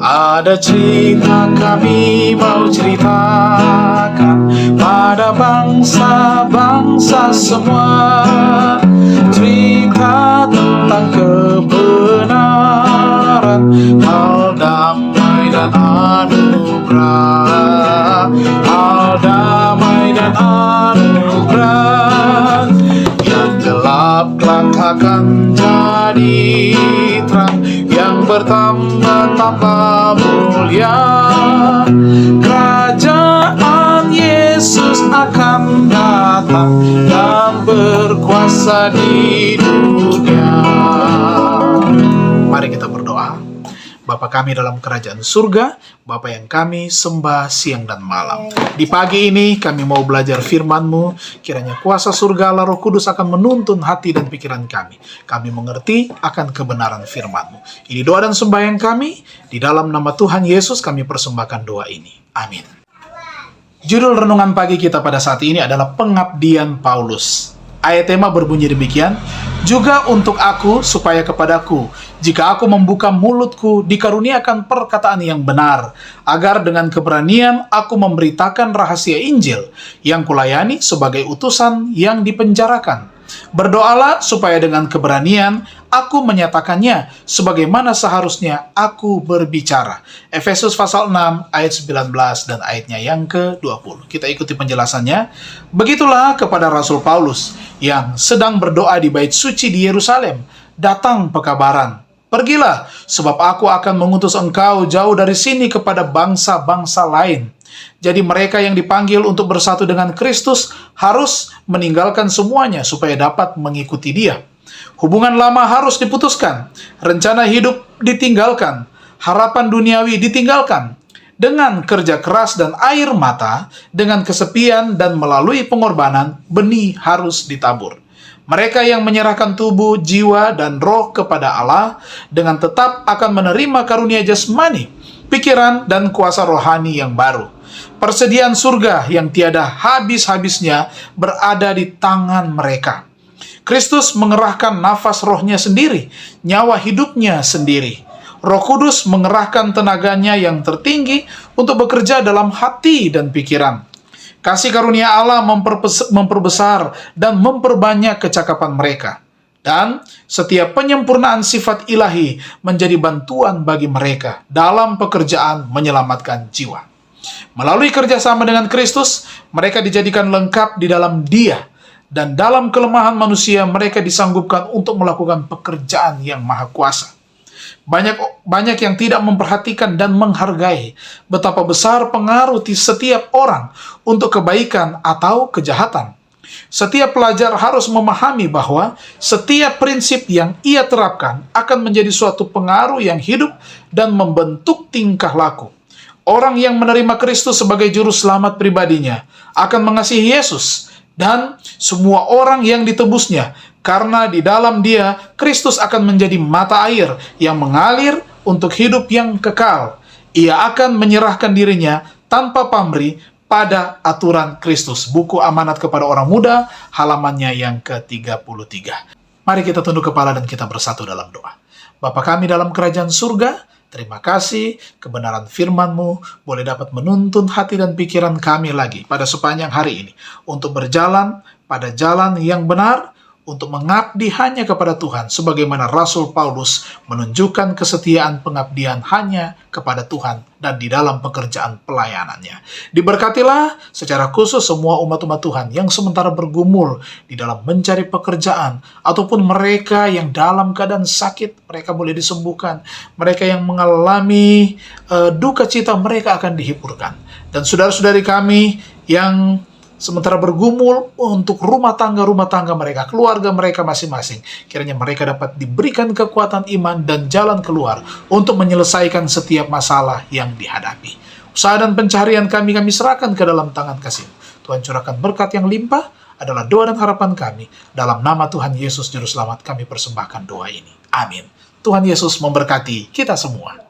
Ada cerita kami mau ceritakan pada bangsa-bangsa semua, cerita tentang kebenaran, hal damai dan anugerah, hal damai dan anugerah. Yang gelap kelak akan jadi terang, yang bertambah-tambah mulia. Kerajaan Yesus akan datang dan berkuasa di dunia. Mari kita berdoa. Bapa kami dalam kerajaan surga, Bapa yang kami sembah siang dan malam. Di pagi ini kami mau belajar firman-Mu, kiranya kuasa surga Allah Roh Kudus akan menuntun hati dan pikiran kami. Kami mengerti akan kebenaran firman-Mu. Ini doa dan sembahyang kami, di dalam nama Tuhan Yesus kami persembahkan doa ini. Amin. Judul renungan pagi kita pada saat ini adalah pengabdian Paulus. Ayat tema berbunyi demikian, juga untuk aku supaya kepadaku, jika aku membuka mulutku, dikaruniakan perkataan yang benar, agar dengan keberanian aku memberitakan rahasia Injil yang kulayani sebagai utusan yang dipenjarakan. Berdoalah supaya dengan keberanian aku menyatakannya sebagaimana seharusnya aku berbicara. Efesus pasal 6 ayat 19 dan ayatnya yang ke-20. Kita ikuti penjelasannya. Begitulah kepada Rasul Paulus yang sedang berdoa di bait suci di Yerusalem, datang pekabaran. Pergilah, sebab aku akan mengutus engkau jauh dari sini kepada bangsa-bangsa lain. Jadi mereka yang dipanggil untuk bersatu dengan Kristus harus meninggalkan semuanya supaya dapat mengikuti Dia. Hubungan lama harus diputuskan, rencana hidup ditinggalkan, harapan duniawi ditinggalkan. Dengan kerja keras dan air mata, dengan kesepian dan melalui pengorbanan, benih harus ditabur. Mereka yang menyerahkan tubuh, jiwa, dan roh kepada Allah dengan tetap akan menerima karunia jasmani, pikiran, dan kuasa rohani yang baru. Persediaan surga yang tiada habis-habisnya berada di tangan mereka. Kristus mengerahkan nafas rohnya sendiri, nyawa hidupnya sendiri. Roh Kudus mengerahkan tenaganya yang tertinggi untuk bekerja dalam hati dan pikiran. Kasih karunia Allah memperbesar dan memperbanyak kecakapan mereka. Dan setiap penyempurnaan sifat ilahi menjadi bantuan bagi mereka dalam pekerjaan menyelamatkan jiwa. Melalui kerjasama dengan Kristus, mereka dijadikan lengkap di dalam Dia. Dan dalam kelemahan manusia, mereka disanggupkan untuk melakukan pekerjaan yang maha kuasa. Banyak yang tidak memperhatikan dan menghargai betapa besar pengaruh setiap orang untuk kebaikan atau kejahatan. Setiap pelajar harus memahami bahwa setiap prinsip yang ia terapkan akan menjadi suatu pengaruh yang hidup dan membentuk tingkah laku. Orang yang menerima Kristus sebagai juru selamat pribadinya akan mengasihi Yesus dan semua orang yang ditebusnya, karena di dalam Dia Kristus akan menjadi mata air yang mengalir untuk hidup yang kekal. Ia akan menyerahkan dirinya tanpa pamrih pada aturan Kristus. Buku Amanat kepada Orang Muda, halamannya yang ke-33. Mari kita tunduk kepala dan kita bersatu dalam doa. Bapa kami dalam kerajaan surga, terima kasih kebenaran firman-Mu boleh dapat menuntun hati dan pikiran kami lagi pada sepanjang hari ini untuk berjalan pada jalan yang benar, untuk mengabdi hanya kepada Tuhan, sebagaimana Rasul Paulus menunjukkan kesetiaan pengabdian hanya kepada Tuhan dan di dalam pekerjaan pelayanannya. Diberkatilah secara khusus semua umat-umat Tuhan yang sementara bergumul di dalam mencari pekerjaan, ataupun mereka yang dalam keadaan sakit, mereka boleh disembuhkan. Mereka yang mengalami duka cita, mereka akan dihiburkan. Dan saudara-saudari kami yang sementara bergumul untuk rumah tangga mereka, keluarga mereka masing-masing, kiranya mereka dapat diberikan kekuatan iman dan jalan keluar untuk menyelesaikan setiap masalah yang dihadapi. Usaha dan pencarian kami serahkan ke dalam tangan kasih. Tuhan curahkan berkat yang limpah adalah doa dan harapan kami. Dalam nama Tuhan Yesus Juru Selamat kami persembahkan doa ini. Amin. Tuhan Yesus memberkati kita semua.